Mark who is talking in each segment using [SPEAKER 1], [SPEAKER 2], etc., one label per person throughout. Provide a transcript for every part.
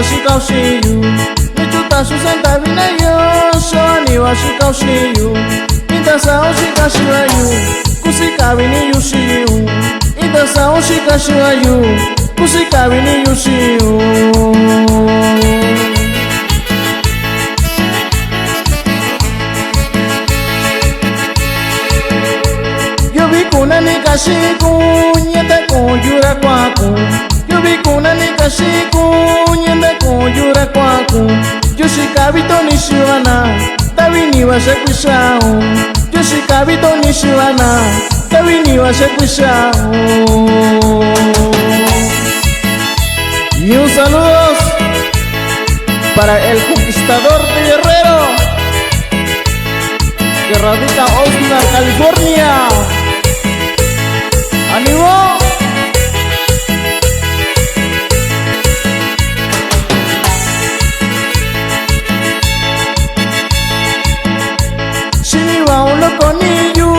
[SPEAKER 1] 我是高兴有，你就打出三大比那有，说你我是高兴有，你打啥我是高兴有，故事咖啡你有是有，你打啥我是高兴有，故事咖啡你有是有。Kuna ni kashiku nyenda kujura kwaku Yubi kuna ni kashiku nyenda kujura kwaku Yoshikabito ni shiwana Tabi ni washakwishao Yoshikabito ni shiwana Tabi ni washakwishao Y un saludos para el conquistador de Guerrero que radica en Oxnard, California. ¡Ánimo! Shiniwa un loco niyu,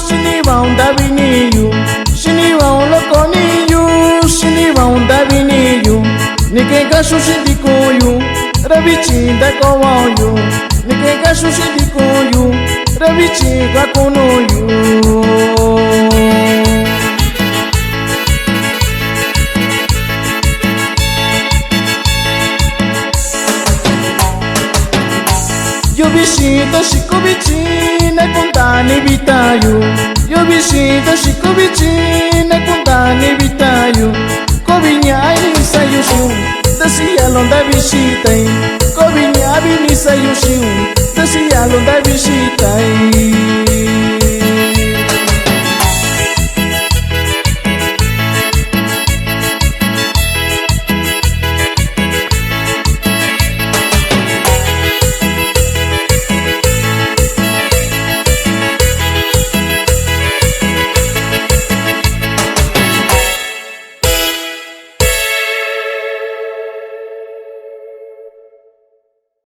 [SPEAKER 1] shiniwa un dabi niyu, shiniwa un loco niyu, shiniwa un dabi niyu. Nike gashu shindikuyu, rabichi da kowayu. Nike gashu shindikuyu, rabichi da konuyu. Yo visito shikubichi na kuntani bitayu. Yo visito shikubichi na kuntani bitayu. Kobinya ni sayushu, decía londa visitai. Kobinya ni sayushu, decía londa visitai.